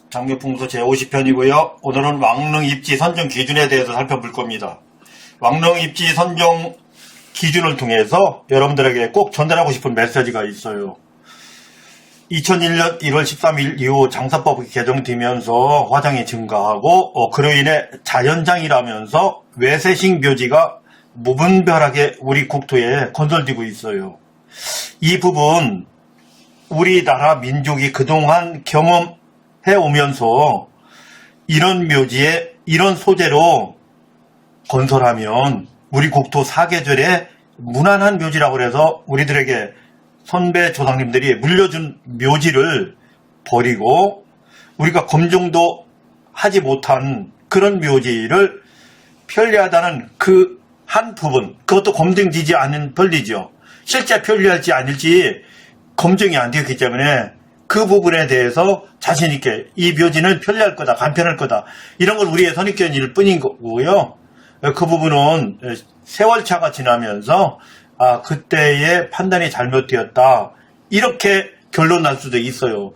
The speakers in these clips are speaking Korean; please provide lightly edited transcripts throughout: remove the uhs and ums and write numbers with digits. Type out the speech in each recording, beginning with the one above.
장묘풍수 제50편이고요. 오늘은 왕릉 입지 선정 기준에 대해서 살펴볼 겁니다. 왕릉 입지 선정 기준을 통해서 여러분들에게 꼭 전달하고 싶은 메시지가 있어요. 2001년 1월 13일 이후 장사법이 개정되면서 화장이 증가하고 그로 인해 자연장이라면서 외세식 묘지가 무분별하게 우리 국토에 건설되고 있어요. 이 부분 우리나라 민족이 그동안 경험해 오면서 이런 묘지에 이런 소재로 건설하면 우리 국토 사계절에 무난한 묘지라고 해서 우리들에게 선배 조상님들이 물려준 묘지를 버리고 우리가 검증도 하지 못한 그런 묘지를 편리하다는 그 한 부분, 그것도 검증되지 않은 편리죠. 실제 편리할지 아닐지 검증이 안 되었기 때문에 그 부분에 대해서 자신있게 이 묘지는 편리할 거다, 간편할 거다, 이런 걸 우리의 선입견일 뿐인 거고요. 그 부분은 세월차가 지나면서 그때의 판단이 잘못되었다, 이렇게 결론 날 수도 있어요.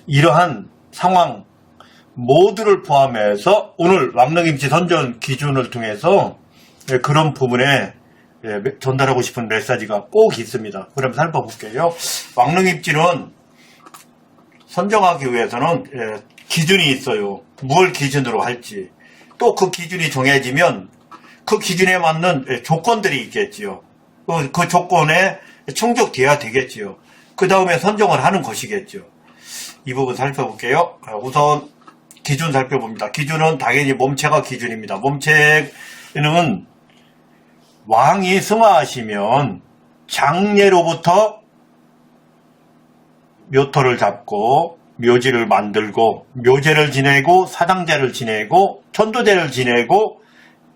이러한 상황 모두를 포함해서 오늘 왕릉입지 선정 기준을 통해서 그런 부분에 전달하고 싶은 메시지가 꼭 있습니다. 그럼 살펴볼게요. 왕릉입지는 선정하기 위해서는 기준이 있어요. 뭘 기준으로 할지. 또 그 기준이 정해지면 그 기준에 맞는 조건들이 있겠지요. 그 조건에 충족돼야 되겠지요. 그 다음에 선정을 하는 것이겠죠. 이 부분 살펴볼게요. 우선 기준 살펴봅니다. 기준은 당연히 몸체가 기준입니다. 몸체는 왕이 승하하시면 장례로부터 묘토를 잡고 묘지를 만들고 묘제를 지내고 사당제를 지내고 천도제를 지내고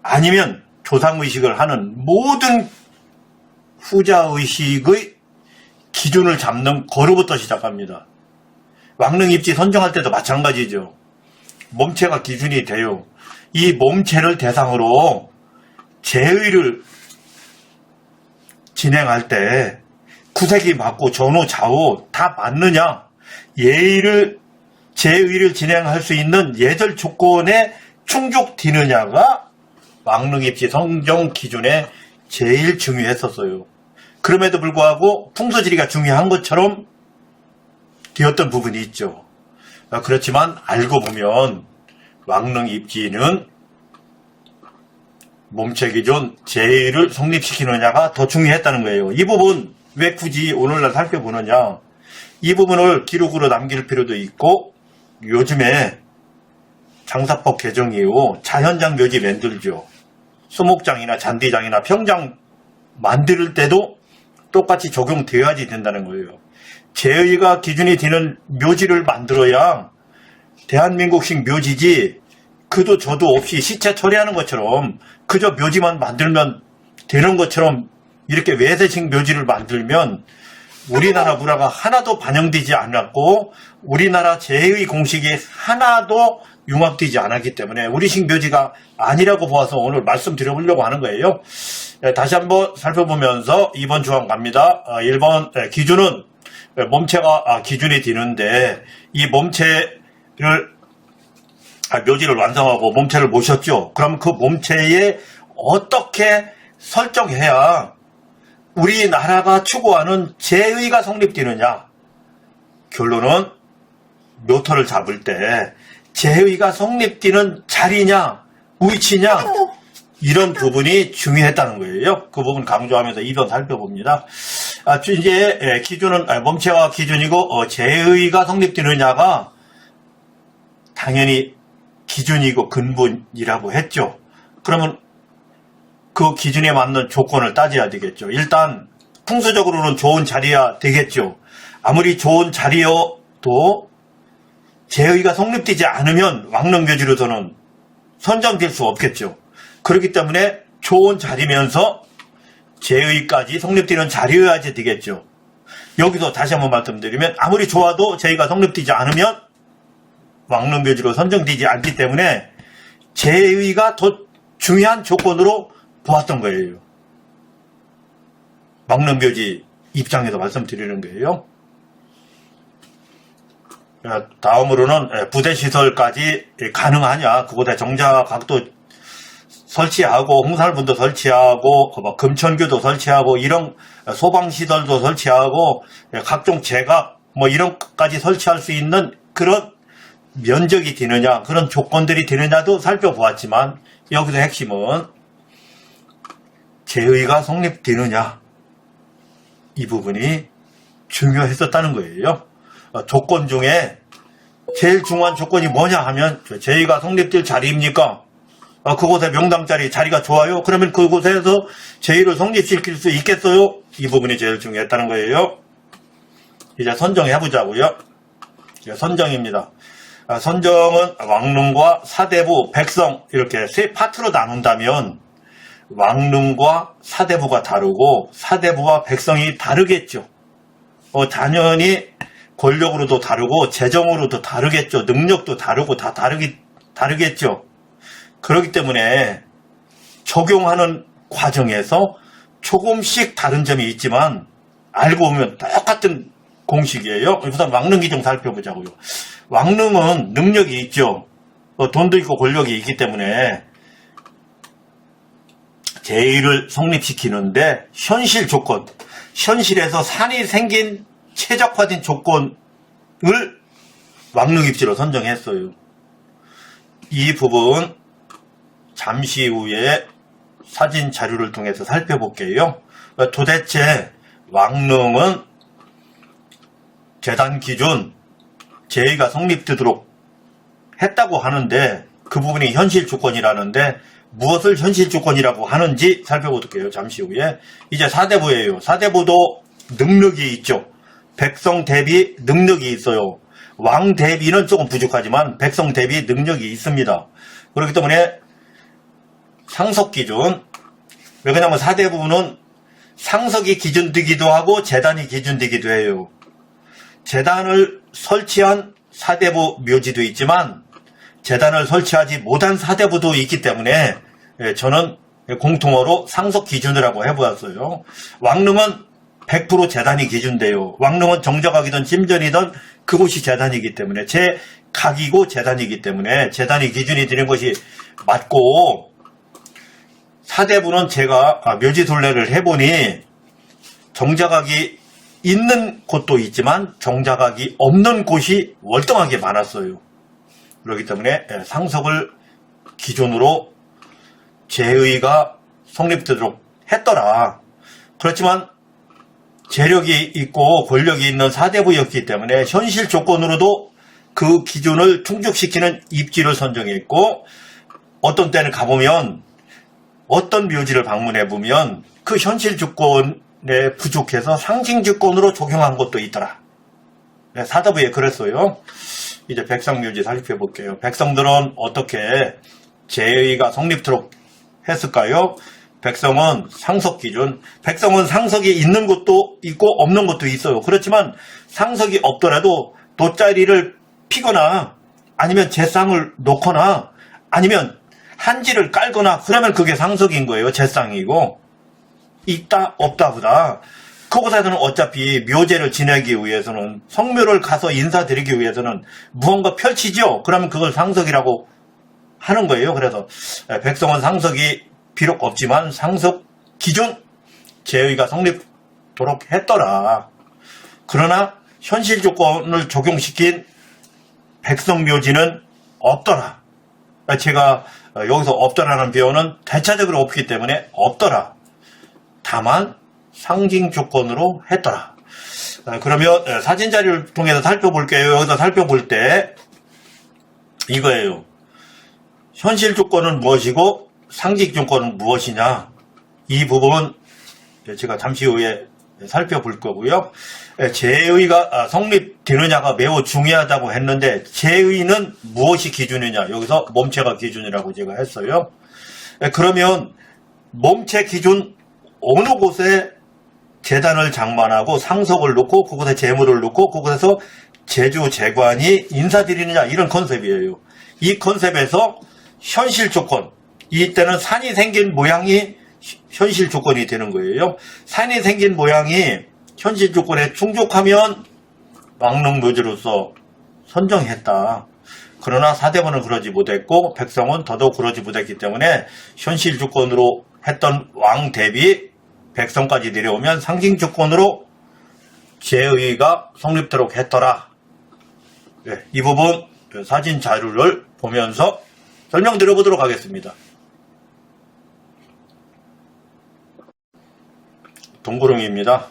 아니면 조상의식을 하는 모든 후자의식의 기준을 잡는 거로부터 시작합니다. 왕릉입지 선정할 때도 마찬가지죠. 몸체가 기준이 돼요. 이 몸체를 대상으로 제의를 진행할 때 구색이 맞고 전후 좌우 다 맞느냐, 제의를 진행할 수 있는 예절 조건에 충족되느냐가 왕릉입지 선정 기준에 제일 중요했었어요. 그럼에도 불구하고 풍수지리가 중요한 것처럼 되었던 부분이 있죠. 그렇지만 알고 보면 왕릉입지는 몸체 기준 제의를 성립시키느냐가 더 중요했다는 거예요. 이 부분 왜 굳이 오늘날 살펴보느냐, 이 부분을 기록으로 남길 필요도 있고, 요즘에 장사법 개정 이후 자연장 묘지 만들죠. 수목장이나 잔디장이나 평장 만들 때도 똑같이 적용되어야지 된다는 거예요. 제의가 기준이 되는 묘지를 만들어야 대한민국식 묘지지, 그도 저도 없이 시체 처리하는 것처럼 그저 묘지만 만들면 되는 것처럼 이렇게 외세식 묘지를 만들면 우리나라 문화가 하나도 반영되지 않았고 우리나라 제의 공식이 하나도 융합되지 않았기 때문에 우리식 묘지가 아니라고 보아서 오늘 말씀드려보려고 하는 거예요. 다시 한번 살펴보면서 2번 조항 갑니다. 1번 기준은 몸체가 기준이 되는데, 이 몸체를 묘지를 완성하고 몸체를 모셨죠. 그럼 그 몸체에 어떻게 설정해야 우리나라가 추구하는 제의가 성립되느냐. 결론은 묘토를 잡을 때 제의가 성립되는 자리냐 위치냐, 이런 부분이 중요했다는 거예요. 그 부분 강조하면서 2번 살펴봅니다. 이제 기준은 몸체가 기준이고 제의가 성립되느냐가 당연히 기준이고 근본이라고 했죠. 그러면 그 기준에 맞는 조건을 따져야 되겠죠. 일단 풍수적으로는 좋은 자리야 되겠죠. 아무리 좋은 자리여도 제의가 성립되지 않으면 왕릉묘지로서는 선정될 수 없겠죠. 그렇기 때문에 좋은 자리면서 제의까지 성립되는 자리여야지 되겠죠. 여기서 다시 한번 말씀드리면 아무리 좋아도 제의가 성립되지 않으면 왕릉묘지로 선정되지 않기 때문에 제의가 더 중요한 조건으로 보았던 거예요. 왕릉묘지 입장에서 말씀드리는 거예요. 다음으로는 부대시설까지 가능하냐, 그곳에 정자각도 설치하고 홍살분도 설치하고 뭐 금천교도 설치하고 이런 소방시설도 설치하고 각종 제각 뭐 이런 것까지 설치할 수 있는 그런 면적이 되느냐, 그런 조건들이 되느냐도 살펴보았지만, 여기서 핵심은 제의가 성립되느냐, 이 부분이 중요했었다는 거예요. 조건 중에 제일 중요한 조건이 뭐냐 하면, 제의가 성립될 자리입니까? 그곳에 명당 자리가 좋아요? 그러면 그곳에서 제의를 성립시킬 수 있겠어요? 이 부분이 제일 중요했다는 거예요. 이제 선정해보자고요. 이제 선정입니다. 선정은 왕릉과 사대부, 백성 이렇게 세 파트로 나눈다면 왕릉과 사대부가 다르고 사대부와 백성이 다르겠죠. 당연히 권력으로도 다르고 재정으로도 다르겠죠. 능력도 다르고 다 다르겠죠. 그렇기 때문에 적용하는 과정에서 조금씩 다른 점이 있지만 알고 보면 똑같은 공식이에요. 우선 왕릉기 좀 살펴보자고요. 왕릉은 능력이 있죠. 돈도 있고 권력이 있기 때문에 제의를 성립시키는데 현실 조건, 현실에서 산이 생긴 최적화된 조건을 왕릉입지로 선정했어요. 이 부분 잠시 후에 사진 자료를 통해서 살펴볼게요. 도대체 왕릉은 재단 기준 제의가 성립되도록 했다고 하는데 그 부분이 현실 조건이라는데 무엇을 현실 조건이라고 하는지 살펴볼게요. 잠시 후에. 이제 사대부예요. 사대부도 능력이 있죠. 백성 대비 능력이 있어요. 왕 대비는 조금 부족하지만 백성 대비 능력이 있습니다. 그렇기 때문에 상석 기준, 왜 그러냐면 사대부는 상석이 기준되기도 하고 재단이 기준되기도 해요. 재단을 설치한 사대부 묘지도 있지만 재단을 설치하지 못한 사대부도 있기 때문에 저는 공통어로 상석 기준이라고 해보았어요. 왕릉은 100% 재단이 기준돼요. 왕릉은 정자각이든 심전이든 그곳이 재단이기 때문에 제 각이고 재단이기 때문에 재단이 기준이 되는 것이 맞고, 사대부는 제가 묘지둘레를 해보니 정자각이 있는 곳도 있지만 정자각이 없는 곳이 월등하게 많았어요. 그렇기 때문에 상석을 기준으로 제의가 성립되도록 했더라. 그렇지만 재력이 있고 권력이 있는 사대부였기 때문에 현실 조건으로도 그 기준을 충족시키는 입지를 선정했고, 어떤 때는 가보면 어떤 묘지를 방문해보면 그 현실 조건에 부족해서 상징 조건으로 적용한 것도 있더라. 사대부에 그랬어요. 이제 백성묘지 살펴볼게요. 백성들은 어떻게 제의가 성립토록 했을까요? 백성은 상석 기준, 백성은 상석이 있는 것도 있고 없는 것도 있어요. 그렇지만 상석이 없더라도 돗자리를 피거나 아니면 제상을 놓거나 아니면 한지를 깔거나 그러면 그게 상석인 거예요. 제상이고. 있다 없다 보다 그곳에서는 어차피 묘제를 지내기 위해서는, 성묘를 가서 인사드리기 위해서는 무언가 펼치죠. 그러면 그걸 상석이라고 하는 거예요. 그래서 백성은 상석이 비록 없지만 상석 기준 제의가 성립토록 했더라. 그러나 현실 조건을 적용시킨 백성묘지는 없더라. 제가 여기서 없더라는 표현은 대차적으로 없기 때문에 없더라. 다만 상징 조건으로 했더라. 그러면 사진 자료를 통해서 살펴볼게요. 여기서 살펴볼 때 이거예요. 현실 조건은 무엇이고 상징 조건은 무엇이냐, 이 부분은 제가 잠시 후에 살펴볼 거고요. 제의가 성립되느냐가 매우 중요하다고 했는데 제의는 무엇이 기준이냐, 여기서 몸체가 기준이라고 제가 했어요. 그러면 몸체 기준, 어느 곳에 재단을 장만하고 상석을 놓고 그곳에 재물을 놓고 그곳에서 제주 재관이 인사드리느냐, 이런 컨셉이에요. 이 컨셉에서 현실 조건, 이때는 산이 생긴 모양이 현실 조건이 되는 거예요. 산이 생긴 모양이 현실 조건에 충족하면 왕릉묘지로서 선정했다. 그러나 사대부는 그러지 못했고 백성은 더더욱 그러지 못했기 때문에 현실 주권으로 했던 왕 대비 백성까지 내려오면 상징 주권으로 제의가 성립되도록 했더라. 네, 이 부분 사진 자료를 보면서 설명드려보도록 하겠습니다. 동구릉입니다.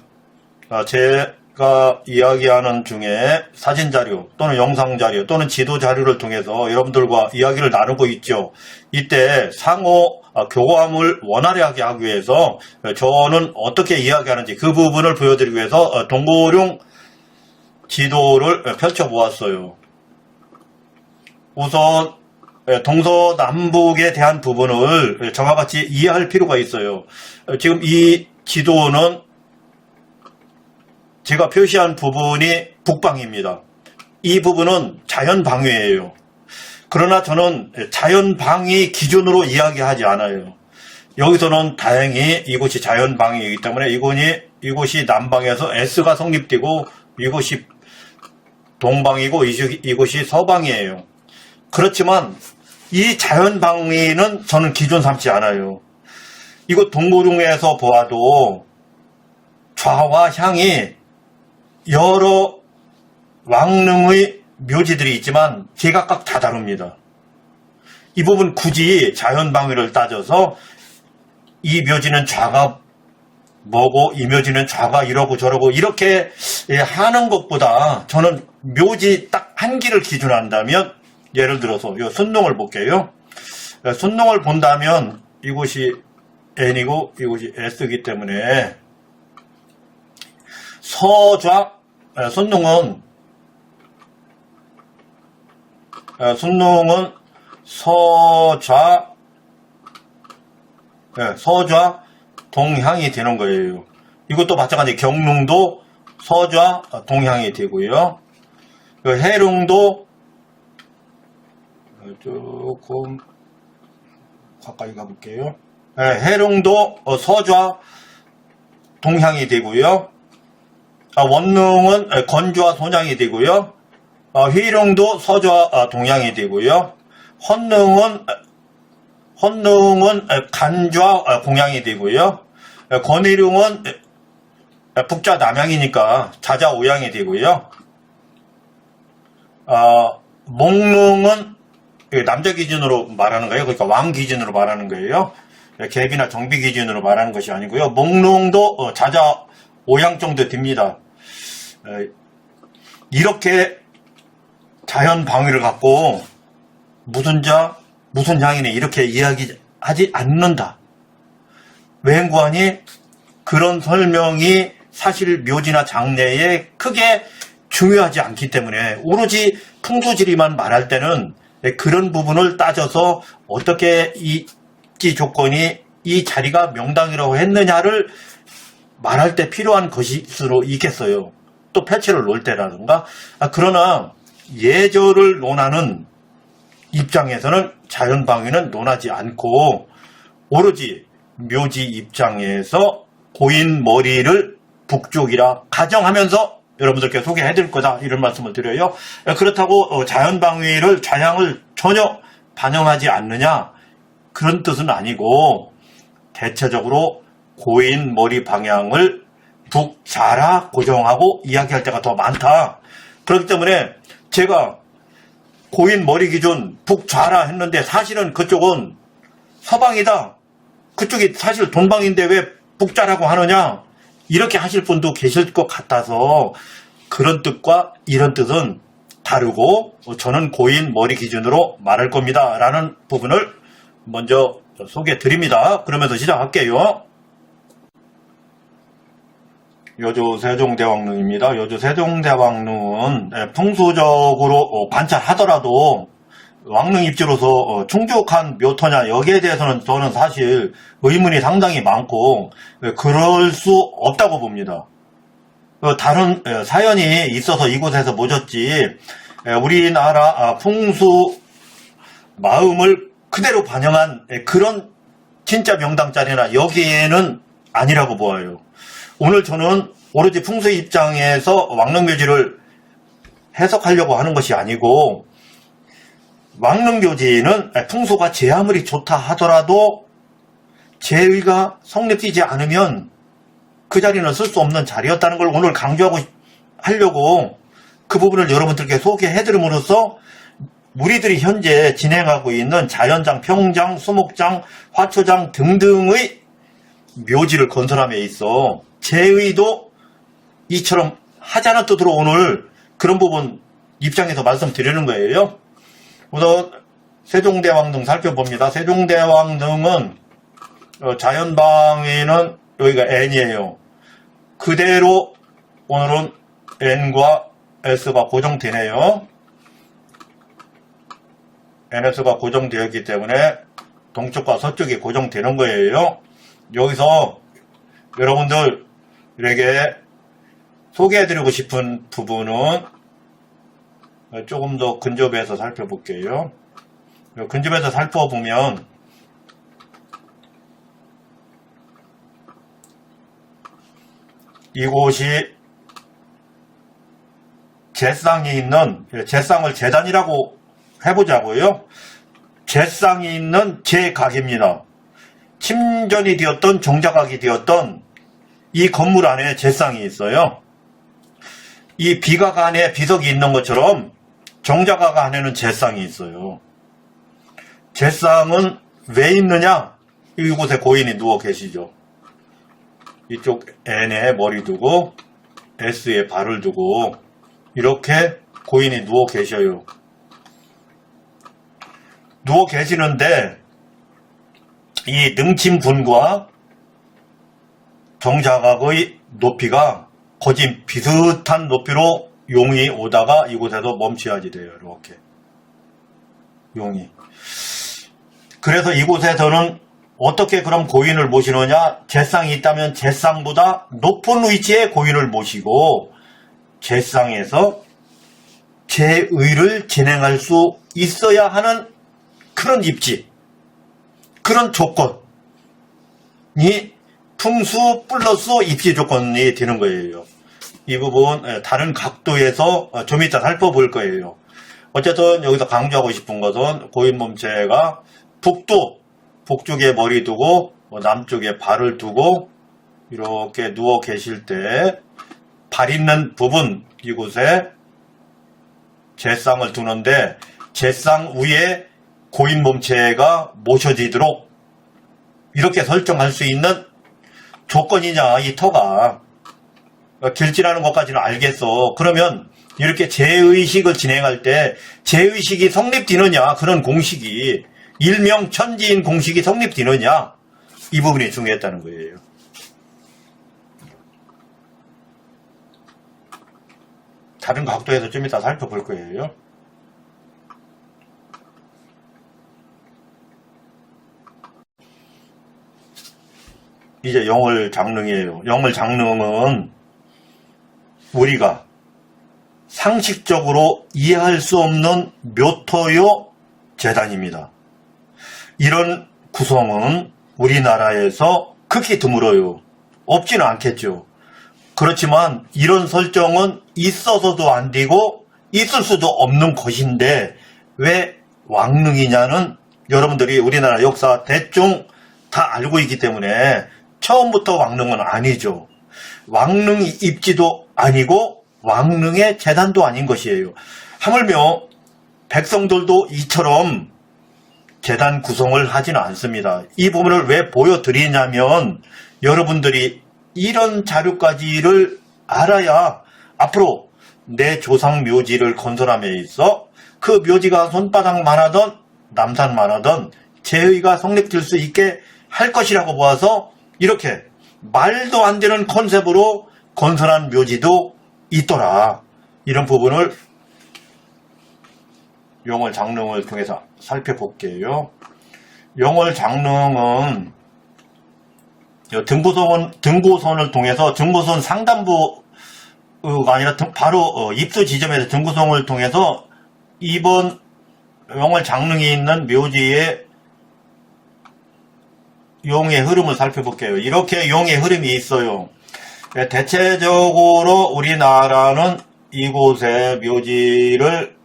제가 이야기하는 중에 사진 자료 또는 영상 자료 또는 지도 자료를 통해서 여러분들과 이야기를 나누고 있죠. 이때 상호 교감을 원활하게 하기 위해서 저는 어떻게 이야기하는지 그 부분을 보여드리기 위해서 동구릉 지도를 펼쳐보았어요. 우선 동서남북에 대한 부분을 저와 같이 이해할 필요가 있어요. 지금 이 지도는 제가 표시한 부분이 북방입니다. 이 부분은 자연방위예요. 그러나 저는 자연방위 기준으로 이야기하지 않아요. 여기서는 다행히 이곳이 자연방위이기 때문에 이곳이 남방에서 S가 성립되고 이곳이 동방이고 이곳이 서방이에요. 그렇지만 이 자연방위는 저는 기준 삼지 않아요. 이곳 동구릉에서 보아도 좌와 향이 여러 왕릉의 묘지들이 있지만 제각각 다 다릅니다. 이 부분 굳이 자연방위를 따져서 이 묘지는 좌가 뭐고 이 묘지는 좌가 이러고 저러고 이렇게 하는 것보다 저는 묘지 딱 한 길을 기준한다면 예를 들어서 이 순농을 볼게요. 순농을 본다면 이곳이 N이고 이곳이 S이기 때문에 서좌 순농은 서좌 동향이 되는 거예요. 이것도 마찬가지 경릉도 서좌 동향이 되고요. 해릉도 조금 가까이 가볼게요. 해릉도 서좌 동향이 되고요. 원릉은 건좌 손향이 되고요. 휘릉도 서좌 동향이 되고요. 헌릉은 간좌 공향이 되고요. 권의룡은 북좌 남향이니까 자좌 오향이 되고요. 목릉은 남자 기준으로 말하는 거예요. 그러니까 왕 기준으로 말하는 거예요. 갭이나 정비 기준으로 말하는 것이 아니고요. 목릉도 자좌 오향 정도 됩니다. 이렇게 자연 방위를 갖고 무슨 향이네 이렇게 이야기하지 않는다. 외행관이 그런 설명이 사실 묘지나 장례에 크게 중요하지 않기 때문에 오로지 풍수지리만 말할 때는 그런 부분을 따져서 어떻게 이 조건이 이 자리가 명당이라고 했느냐를 말할 때 필요한 것일 수도 있겠어요. 또 패치를 놓을 때라든가. 그러나 예절을 논하는 입장에서는 자연방위는 논하지 않고 오로지 묘지 입장에서 고인 머리를 북쪽이라 가정하면서 여러분들께 소개해드릴 거다 이런 말씀을 드려요. 그렇다고 자연방위를 좌향을 전혀 반영하지 않느냐 그런 뜻은 아니고 대체적으로 고인 머리 방향을 북좌라 고정하고 이야기할 때가 더 많다. 그렇기 때문에 제가 고인 머리 기준 북좌라 했는데 사실은 그쪽은 서방이다. 그쪽이 사실 동방인데 왜 북좌라고 하느냐. 이렇게 하실 분도 계실 것 같아서 그런 뜻과 이런 뜻은 다르고 저는 고인 머리 기준으로 말할 겁니다. 라는 부분을 먼저 소개해 드립니다. 그러면서 시작할게요. 여주 세종대왕릉입니다. 여주 세종대왕릉은 풍수적으로 관찰하더라도 왕릉 입지로서 충족한 묘토냐 여기에 대해서는 저는 사실 의문이 상당히 많고 그럴 수 없다고 봅니다. 다른 사연이 있어서 이곳에서 모셨지 우리나라 풍수 마음을 그대로 반영한 그런 진짜 명당자리나 여기에는 아니라고 보아요. 오늘 저는 오로지 풍수 입장에서 왕릉묘지를 해석하려고 하는 것이 아니고, 왕릉묘지는 풍수가 제 아무리 좋다 하더라도 제의가 성립되지 않으면 그 자리는 쓸 수 없는 자리였다는 걸 오늘 강조하고 하려고 그 부분을 여러분들께 소개해드림으로써 우리들이 현재 진행하고 있는 자연장, 평장, 수목장, 화초장 등등의 묘지를 건설함에 있어 제의도 이처럼 하자는 뜻으로 오늘 그런 부분 입장에서 말씀드리는 거예요. 우선 세종대왕릉 살펴봅니다. 세종대왕릉은 자연방에는 여기가 N이에요. 그대로 오늘은 N과 S가 고정되네요. NS가 고정되었기 때문에 동쪽과 서쪽이 고정되는 거예요. 여기서 여러분들에게 소개해드리고 싶은 부분은 조금 더 근접해서 살펴볼게요. 근접해서 살펴보면 이곳이 제쌍이 있는, 제쌍을 재단이라고 해보자고요. 제쌍이 있는 제각입니다. 침전이 되었던 정자각이 되었던 이 건물 안에 제쌍이 있어요. 이 비각 안에 비석이 있는 것처럼 정자각 안에는 제쌍이 있어요. 제쌍은 왜 있느냐? 이곳에 고인이 누워 계시죠. 이쪽 N에 머리 두고 S에 발을 두고 이렇게 고인이 누워 계셔요. 누워 계시는데 이 능침군과 정자각의 높이가 거진 비슷한 높이로 용이 오다가 이곳에서 멈춰야지 돼요. 이렇게 용이. 그래서 이곳에서는 어떻게 그럼 고인을 모시느냐? 제쌍이 있다면 제쌍보다 높은 위치에 고인을 모시고 제쌍에서 제의를 진행할 수 있어야 하는 그런 입지, 그런 조건이 풍수 플러스 입지 조건이 되는 거예요. 이 부분 다른 각도에서 좀 이따 살펴볼 거예요. 어쨌든 여기서 강조하고 싶은 것은 고인 몸체가 북쪽에 머리 두고 남쪽에 발을 두고 이렇게 누워 계실 때 발 있는 부분 이곳에 제쌍을 두는데 제쌍 위에 고인 몸체가 모셔지도록 이렇게 설정할 수 있는 조건이냐, 이 터가. 길지라는 것까지는 알겠어. 그러면 이렇게 제의식을 진행할 때 제의식이 성립되느냐, 그런 공식이 일명천지인 공식이 성립되느냐, 이 부분이 중요했다는 거예요. 다른 각도에서 좀 이따 살펴볼 거예요. 이제 영월장릉이에요. 영월장릉은 우리가 상식적으로 이해할 수 없는 묘토요 재단입니다. 이런 구성은 우리나라에서 극히 드물어요. 없지는 않겠죠. 그렇지만 이런 설정은 있어서도 안 되고 있을 수도 없는 것인데 왜 왕릉이냐는 여러분들이 우리나라 역사 대충 다 알고 있기 때문에 처음부터 왕릉은 아니죠. 왕릉 입지도 아니고 왕릉의 재단도 아닌 것이에요. 하물며 백성들도 이처럼 재단 구성을 하지는 않습니다. 이 부분을 왜 보여드리냐면 여러분들이 이런 자료까지를 알아야 앞으로 내 조상 묘지를 건설함에 있어 그 묘지가 손바닥만 하던 남산만 하던 제의가 성립될 수 있게 할 것이라고 보아서 이렇게 말도 안 되는 컨셉으로 건설한 묘지도 있더라. 이런 부분을 영월장릉을 통해서 살펴볼게요. 영월장릉은 등고선을 통해서 등고선 상단부가 아니라 바로 입수 지점에서 등고선을 통해서 이번 영월장릉이 있는 묘지의 용의 흐름을 살펴볼게요. 이렇게 용의 흐름이 있어요. 대체적으로 우리나라는 이곳에 묘지를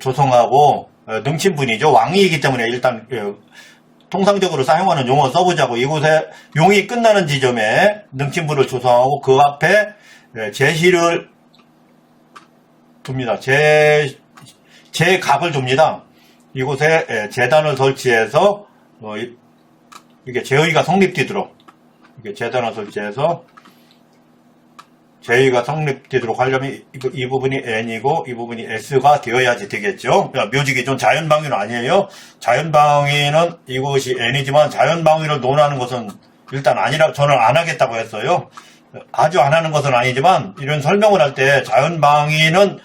조성하고 능친분이죠. 왕위이기 때문에 일단 통상적으로 사용하는 용어 써보자고. 이곳에 용이 끝나는 지점에 능친분을 조성하고 그 앞에 제시를 둡니다. 제각을 둡니다. 이곳에 재단을 설치해서 이게 제의가 성립되도록 이게 재단을 설치해서 제의가 성립되도록 하려면 이 부분이 N이고 이 부분이 S가 되어야지 되겠죠. 묘지 기준 자연방위는 아니에요. 자연방위는 이곳이 N이지만 자연방위를 논하는 것은 일단 아니라 저는 안 하겠다고 했어요. 아주 안 하는 것은 아니지만 이런 설명을 할 때 자연방위는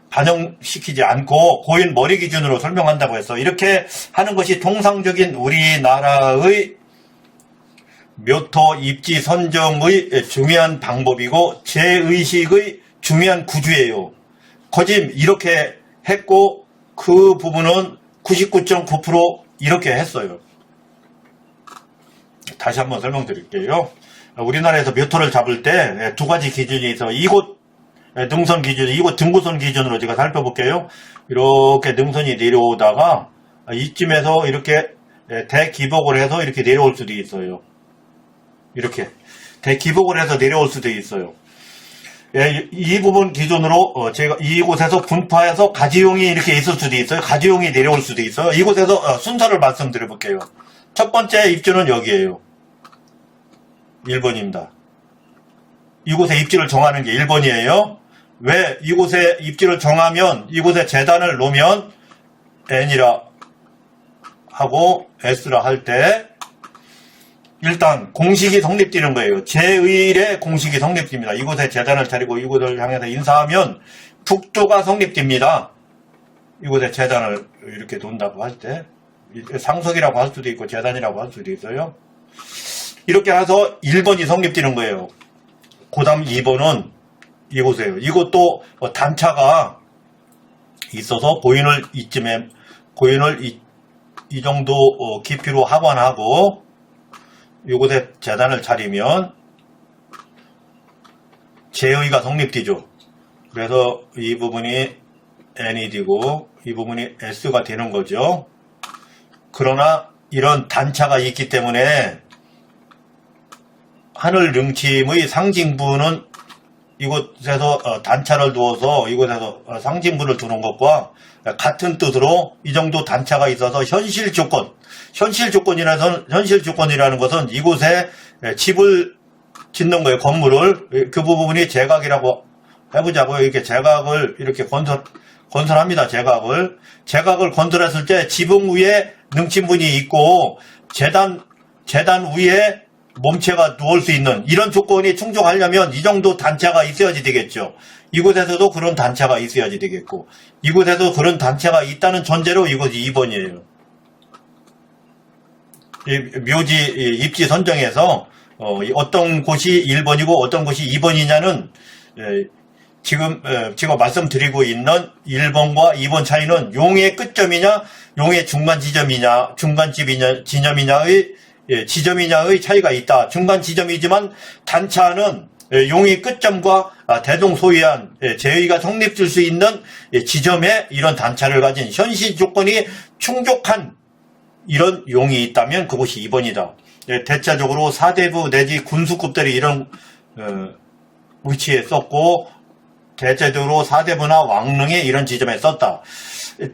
반영시키지 않고 고인 머리 기준으로 설명한다고 해서 이렇게 하는 것이 통상적인 우리나라의 묘토 입지 선정의 중요한 방법이고 제의식의 중요한 구주예요. 거짐 이렇게 했고 그 부분은 99.9% 이렇게 했어요. 다시 한번 설명드릴게요. 우리나라에서 묘토를 잡을 때 두 가지 기준이 있어. 이곳 능선 기준, 이곳 등고선 기준으로 제가 살펴볼게요. 이렇게 능선이 내려오다가 이쯤에서 이렇게 대기복을 해서 이렇게 내려올 수도 있어요. 이렇게 대기복을 해서 내려올 수도 있어요. 이 부분 기준으로 제가 이곳에서 분파해서 가지용이 이렇게 있을 수도 있어요. 가지용이 내려올 수도 있어요. 이곳에서 순서를 말씀드려 볼게요. 첫 번째 입지는 여기에요. 1번입니다. 이곳에 입지를 정하는 게 1번이에요. 왜 이곳에 입지를 정하면 이곳에 재단을 놓으면 N이라 하고 S라 할 때 일단 공식이 성립되는 거예요. 제의의 공식이 성립됩니다. 이곳에 재단을 차리고 이곳을 향해서 인사하면 북조가 성립됩니다. 이곳에 재단을 이렇게 둔다고 할 때 상석이라고 할 수도 있고 재단이라고 할 수도 있어요. 이렇게 해서 1번이 성립되는 거예요. 그 다음 2번은 이곳이에요. 이것도 단차가 있어서 고인을 이쯤에 고인을 이 정도 깊이로 하관하고 이곳에 재단을 차리면 제의가 성립되죠. 그래서 이 부분이 N이 되고 이 부분이 S가 되는 거죠. 그러나 이런 단차가 있기 때문에 하늘 능침의 상징부는 이곳에서 단차를 두어서 이곳에서 상징부를 두는 것과 같은 뜻으로 이 정도 단차가 있어서 현실 조건이라는 것은 이곳에 집을 짓는 거예요. 건물을. 그 부분이 제각이라고 해보자고요. 이렇게 제각을 이렇게 건설합니다. 제각을 건설했을 때 지붕 위에 능침분이 있고 재단 위에 몸체가 누울 수 있는 이런 조건이 충족하려면 이 정도 단차가 있어야지 되겠죠. 이곳에서도 그런 단차가 있어야지 되겠고 이곳에도 그런 단차가 있다는 전제로 이곳이 2번이에요. 묘지 입지 선정에서 어떤 곳이 1번이고 어떤 곳이 2번이냐는 지금 제가 말씀드리고 있는 1번과 2번 차이는 용의 끝점이냐 용의 중간 지점이냐 중간 지점이냐의 지점이냐의 차이가 있다. 중간 지점이지만 단차는 용의 끝점과 대동소이한 제의가 성립될 수 있는 지점에 이런 단차를 가진 현실 조건이 충족한 이런 용이 있다면 그것이 2번이다. 대체적으로 사대부 내지 군수급들이 이런 위치에 썼고 대체적으로 사대부나 왕릉이 이런 지점에 썼다.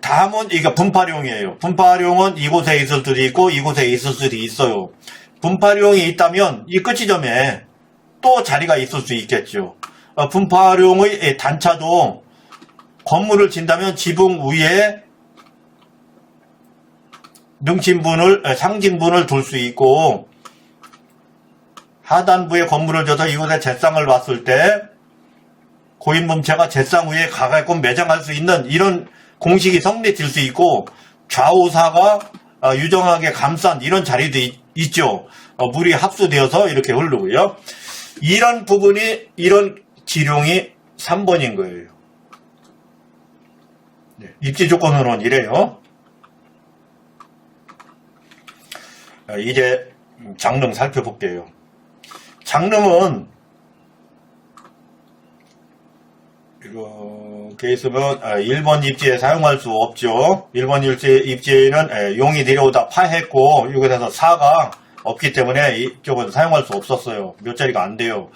다음은 이게 분파룡이에요. 분파룡은 이곳에 있을 수도 있고 이곳에 있을 수도 있어요. 분파룡이 있다면 이 끝지점에 또 자리가 있을 수 있겠죠. 분파룡의 단차도 건물을 짓는다면 지붕 위에 상징분을 둘 수 있고 하단부에 건물을 져서 이곳에 잿상을 봤을 때 고인몸체가 잿상 위에 가게끔 매장할 수 있는 이런 공식이 성립될 수 있고 좌우사가 유정하게 감싼 이런 자리도 있죠. 물이 합수되어서 이렇게 흐르고요. 이런 부분이 이런 지룡이 3번인 거예요. 입지 조건으로는 이래요. 이제 장릉 살펴볼게요. 장릉은 이렇게 있으면 1번 입지에 사용할 수 없죠. 1번 입지에는 용이 내려오다 파했고 이곳에서 4가 없기 때문에 이쪽은 사용할 수 없었어요. 몇 자리가 안 돼요.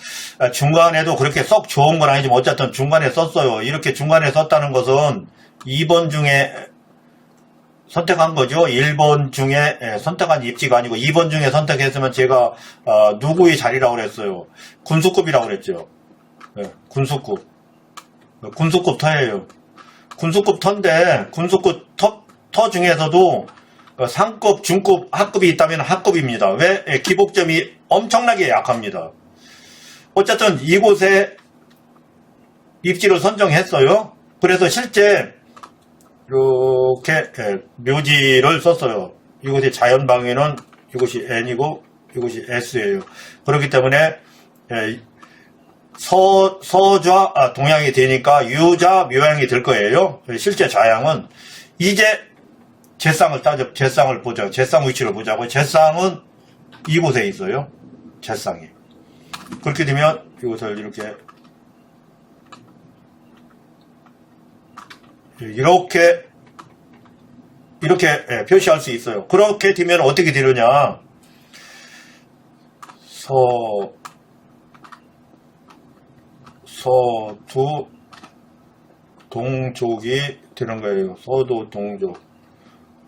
중간에도 그렇게 썩 좋은 건 아니지만 어쨌든 중간에 썼어요. 이렇게 중간에 썼다는 것은 2번 중에 선택한 거죠. 1번 중에 선택한 입지가 아니고 2번 중에 선택했으면 제가 누구의 자리라고 그랬어요. 군수급이라고 그랬죠. 군수급. 군수급 터예요. 군수급 터인데 군수급 터 중에서도 상급, 중급, 하급이 있다면 하급입니다. 왜? 기복점이 엄청나게 약합니다. 어쨌든 이곳에 입지를 선정했어요. 그래서 실제 이렇게 묘지를 썼어요. 이곳의 자연방위는 이곳이 N이고 이곳이 S예요. 그렇기 때문에 서좌 동향이 되니까 유좌 묘향이 될 거예요. 실제 좌향은 이제 제쌍을 보자. 제쌍 위치를 보자고. 제쌍은 이곳에 있어요. 제쌍이. 그렇게 되면 이곳을 이렇게 표시할 수 있어요. 그렇게 되면 어떻게 되느냐. 서두 동족이 되는 거예요. 서도 동족.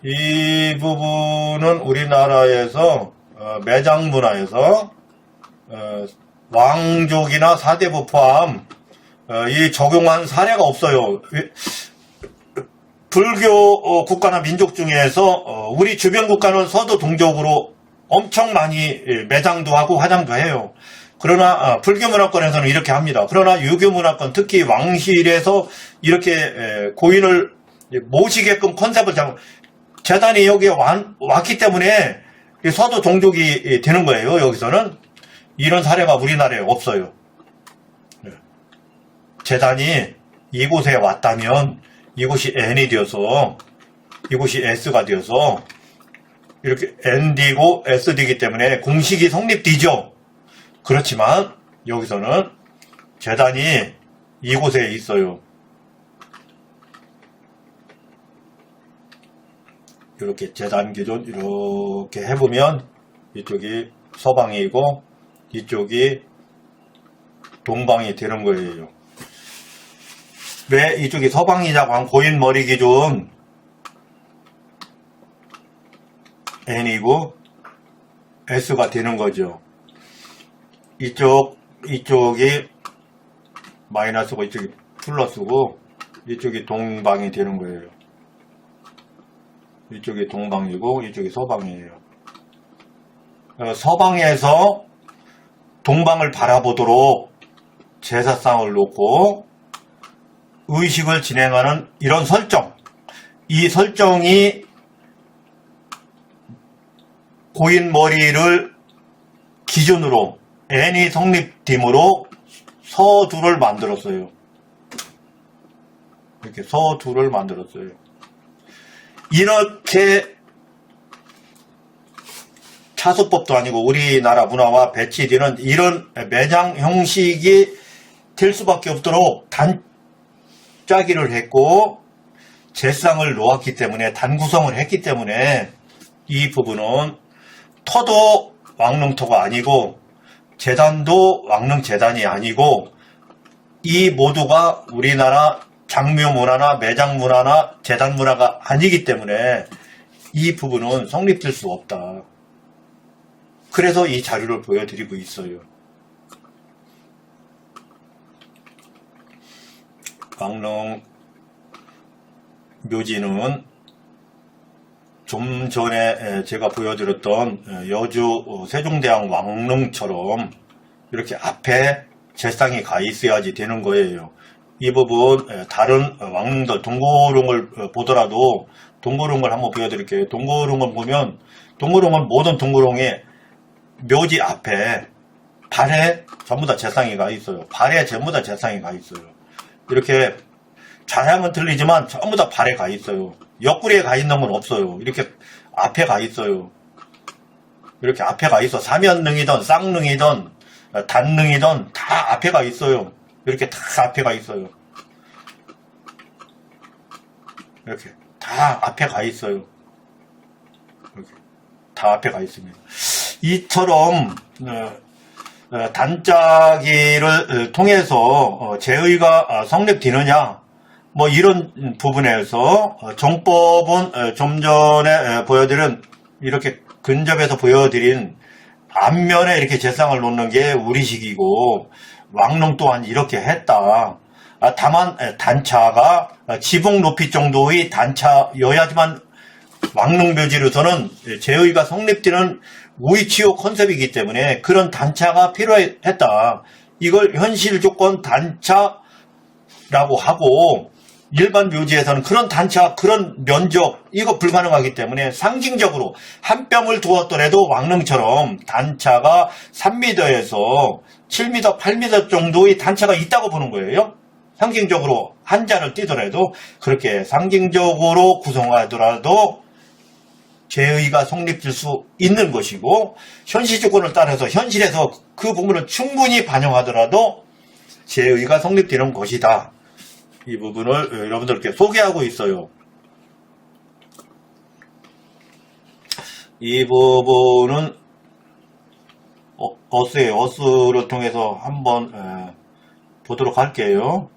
이 부분은 우리나라에서 매장 문화에서 왕족이나 사대부 포함 이 적용한 사례가 없어요. 불교 국가나 민족 중에서 우리 주변 국가는 서도 동족으로 엄청 많이 매장도 하고 화장도 해요. 그러나 불교 문화권에서는 이렇게 합니다. 그러나 유교 문화권, 특히 왕실에서 이렇게 고인을 모시게끔 컨셉을 잡고 재단이 여기에 왔기 때문에 서도 동족이 되는 거예요. 여기서는 이런 사례가 우리나라에 없어요. 재단이 이곳에 왔다면 이곳이 N이 되어서 이곳이 S가 되어서 이렇게 ND고 SD이기 때문에 공식이 성립되죠. 그렇지만 여기서는 재단이 이곳에 있어요. 이렇게 재단 기준 이렇게 해보면 이쪽이 서방이고 이쪽이 동방이 되는 거예요. 왜 이쪽이 서방이냐고 한 고인머리 기준 N이고 S가 되는 거죠. 이쪽이 마이너스고 이쪽이 플러스고 이쪽이 동방이 되는 거예요. 이쪽이 동방이고 이쪽이 서방이에요. 서방에서 동방을 바라보도록 제사상을 놓고 의식을 진행하는 이런 설정, 이 설정이 고인머리를 기준으로 N이 성립됨으로 서두를 만들었어요. 이렇게 서두를 만들었어요. 이렇게 차수법도 아니고 우리나라 문화와 배치되는 이런 매장 형식이 될 수밖에 없도록 단짜기를 했고 제쌍을 놓았기 때문에 단구성을 했기 때문에 이 부분은 터도 왕릉터가 아니고 재단도 왕릉재단이 아니고 이 모두가 우리나라 장묘 문화나 매장 문화나 재단 문화가 아니기 때문에 이 부분은 성립될 수 없다. 그래서 이 자료를 보여드리고 있어요. 왕릉 묘지는 좀 전에 제가 보여드렸던 여주 세종대왕 왕릉처럼 이렇게 앞에 제쌍이 가 있어야지 되는 거예요. 이 부분 다른 왕릉들 동고릉을 보더라도 동고릉을 한번 보여드릴게요. 동고릉을 보면 동고릉은 모든 동고릉에 묘지 앞에 발에 전부 다 제쌍이 가 있어요. 발에 전부 다 제쌍이 가 있어요. 이렇게 좌향은 틀리지만 전부 다 발에 가 있어요. 옆구리에 가 있는 건 없어요. 이렇게 앞에 가 있어요. 이렇게 앞에 가 있어. 사면능이든 쌍능이든 단능이든 다 앞에 가 있어요. 이렇게 다 앞에 가 있어요. 이렇게 다 앞에 가 있어요. 이렇게 다 앞에 가 있습니다. 이처럼 단짜기를 통해서 제의가 성립되느냐, 뭐 이런 부분에서 정법은 좀 전에 보여드린, 이렇게 근접해서 보여드린 앞면에 이렇게 재상을 놓는 게 우리식이고, 왕릉 또한 이렇게 했다. 다만 단차가 지붕 높이 정도의 단차여야지만 왕릉 묘지로서는 제의가 성립되는 우이치오 컨셉이기 때문에 그런 단차가 필요했다. 이걸 현실 조건 단차라고 하고, 일반 묘지에서는 그런 단차, 그런 면적, 이거 불가능하기 때문에 상징적으로 한 뼘을 두었더라도 왕릉처럼 단차가 3m에서 7m, 8m 정도의 단차가 있다고 보는 거예요. 상징적으로 한자를 띄더라도, 그렇게 상징적으로 구성하더라도 제의가 성립될 수 있는 것이고, 현실 조건을 따라서 현실에서 그 부분을 충분히 반영하더라도 제의가 성립되는 것이다. 이 부분을 여러분들께 소개하고 있어요. 이 부분은 어스예요. 어스를 통해서 한번 보도록 할게요.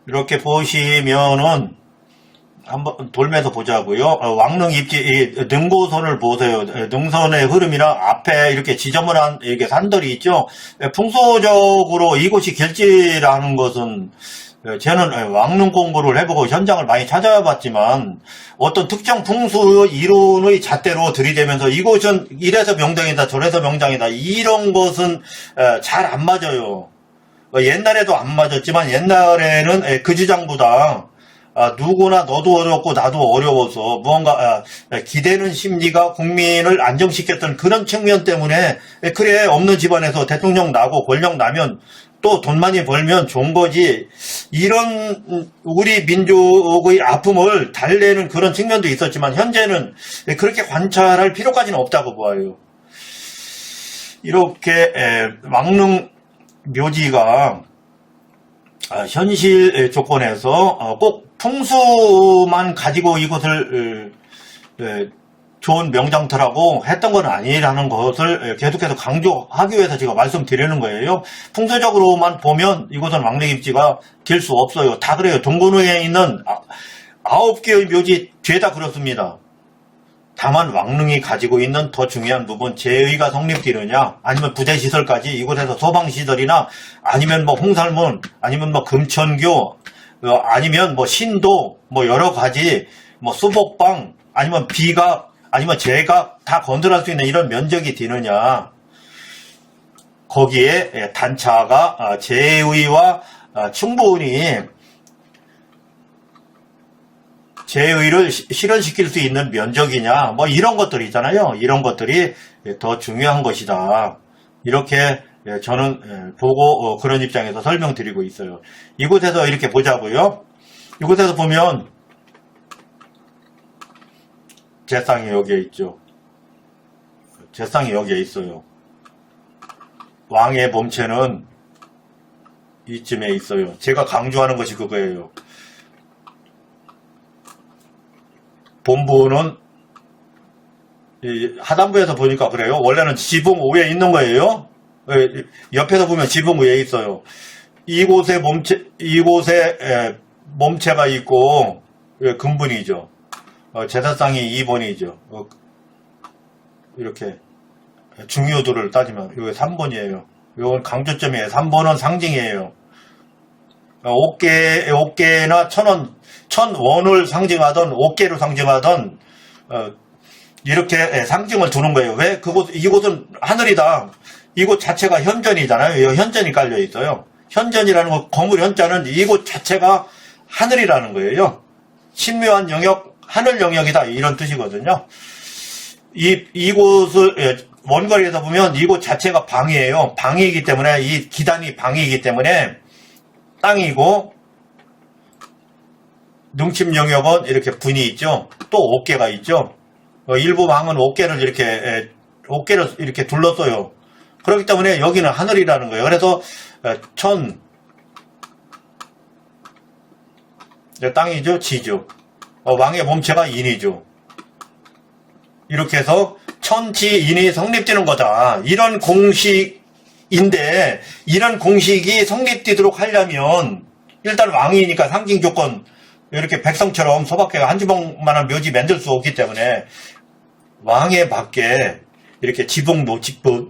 이렇게 보시면은 한번 돌면서 보자고요. 왕릉 입지, 능고선을 보세요. 능선의 흐름이랑 앞에 이렇게 지저분한 이렇게 산들이 있죠. 풍수적으로 이곳이 길지라는 것은, 저는 왕릉 공부를 해보고 현장을 많이 찾아봤지만 어떤 특정 풍수 이론의 잣대로 들이대면서 이곳은 이래서 명당이다, 저래서 명당이다, 이런 것은 잘 안 맞아요. 옛날에도 안 맞았지만 옛날에는 그 주장보다 누구나 너도 어렵고 나도 어려워서 무언가 기대는 심리가 국민을 안정시켰던 그런 측면 때문에, 그래 없는 집안에서 대통령 나고 권력 나면 또 돈 많이 벌면 좋은 거지, 이런 우리 민족의 아픔을 달래는 그런 측면도 있었지만 현재는 그렇게 관찰할 필요까지는 없다고 봐요. 이렇게 왕릉 묘지가 현실 조건에서 꼭 풍수만 가지고 이것을 좋은 명장터라고 했던 건 아니라는 것을 계속해서 강조하기 위해서 제가 말씀드리는 거예요. 풍수적으로만 보면 이곳은 왕릉 입지가 될 수 없어요. 다 그래요. 동근호에 있는 9개의 묘지 죄다 그렇습니다. 다만 왕릉이 가지고 있는 더 중요한 부분, 제의가 성립되느냐, 아니면 부대시설까지 이곳에서 소방시설이나 아니면 뭐 홍살문, 아니면 뭐 금천교, 아니면 뭐 신도, 뭐 여러 가지, 뭐 수복방, 아니면 비각, 아니면 제각 다 건드릴 수 있는 이런 면적이 되느냐. 거기에 단차가 제의와 충분히 제의를 실현시킬 수 있는 면적이냐, 뭐 이런 것들이 있잖아요. 이런 것들이 더 중요한 것이다. 이렇게 저는 보고 그런 입장에서 설명드리고 있어요. 이곳에서 이렇게 보자고요. 이곳에서 보면 제상이 여기에 있죠. 제상이 여기에 있어요. 왕의 몸체는 이쯤에 있어요. 제가 강조하는 것이 그거예요. 본부는 하단부에서 보니까 그래요. 원래는 지붕 위에 있는 거예요. 옆에서 보면 지붕 위에 있어요. 이곳에 몸체가 있고 근분이죠. 제사상이 2번이죠. 이렇게 중요도를 따지면 이게 3번이에요. 이건 강조점이에요. 3번은 상징이에요. 옥계나 천원을 상징하던 옥계로 상징하던 이렇게 상징을 두는 거예요. 왜? 이곳은 하늘이다. 이곳 자체가 현전이잖아요. 현전이 깔려 있어요. 현전이라는 거, 건물 현자는 이곳 자체가 하늘이라는 거예요. 신묘한 영역, 하늘 영역이다, 이런 뜻이거든요. 이곳을 원거리에서 보면 이곳 자체가 방이에요. 방이기 때문에, 이 기단이 방이기 때문에 땅이고, 능침 영역은 이렇게 분이 있죠. 또 옥계가 있죠. 일부 방은 옥계를 이렇게 둘렀어요. 그렇기 때문에 여기는 하늘이라는 거예요. 그래서 땅이죠, 지죠. 왕의 몸체가 인이죠. 이렇게 해서 천지인이 성립되는 거다. 이런 공식인데 이런 공식이 성립되도록 하려면 일단 왕이니까 상징 조건 이렇게 백성처럼 소박하게 한 주먹만한 묘지 만들 수 없기 때문에 왕의 밖에 이렇게 지붕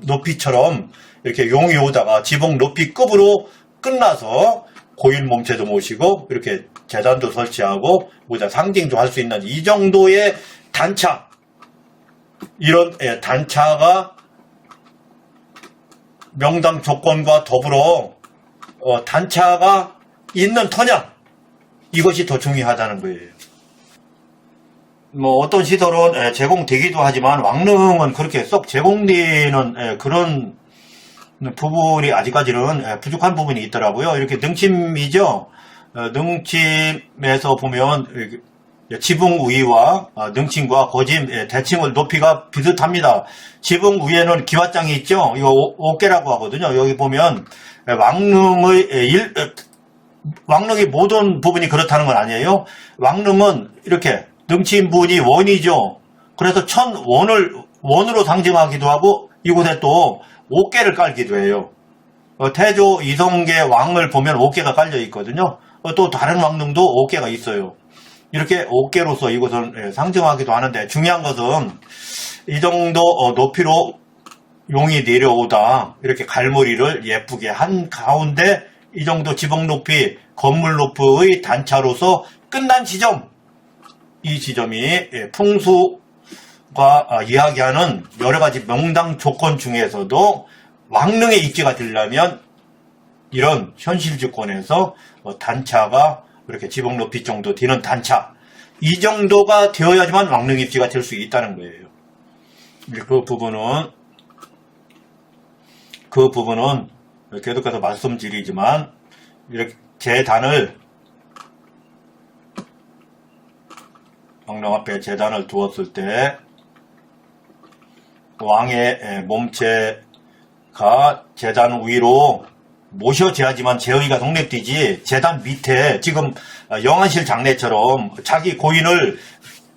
높이처럼 이렇게 용이 오다가 지붕 높이급으로 끝나서 고인 몸체도 모시고 이렇게 제단도 설치하고 모자 상징도 할 수 있는 이 정도의 단차, 이런 단차가 명당 조건과 더불어 단차가 있는 터냐, 이것이 더 중요하다는 거예요. 뭐 어떤 시설은 제공되기도 하지만 왕릉은 그렇게 썩 제공되는 그런 부분이 아직까지는 부족한 부분이 있더라고요. 이렇게 능침이죠. 능침에서 보면 지붕 위와 능침과 거짐 대칭을 높이가 비슷합니다. 지붕 위에는 기와장이 있죠. 이거 옥계라고 하거든요. 여기 보면 왕릉의 모든 부분이 그렇다는 건 아니에요. 왕릉은 이렇게 능침분이 원이죠. 그래서 원으로 상징하기도 하고 이곳에 또 옥계를 깔기도 해요. 태조 이성계 왕을 보면 옥계가 깔려 있거든요. 또 다른 왕릉도 옥계가 있어요. 이렇게 옥계로서 이것은 상징하기도 하는데 중요한 것은 이 정도 높이로 용이 내려오다 이렇게 갈무리를 예쁘게 한 가운데 이 정도 지붕 높이 건물 높이의 단차로서 끝난 지점, 이 지점이 풍수가 이야기하는 여러가지 명당 조건 중에서도 왕릉에 입지가 되려면 이런 현실 주권에서 단차가 이렇게 지붕 높이 정도 되는 단차, 이 정도가 되어야지만 왕릉 입지가 될 수 있다는 거예요. 그 부분은 계속해서 말씀드리지만 이렇게 재단을 왕릉 앞에 재단을 두었을 때 왕의 몸체가 재단 위로 모셔져야지만 제의가 성립되지, 재단 밑에 지금 영안실 장례처럼 자기 고인을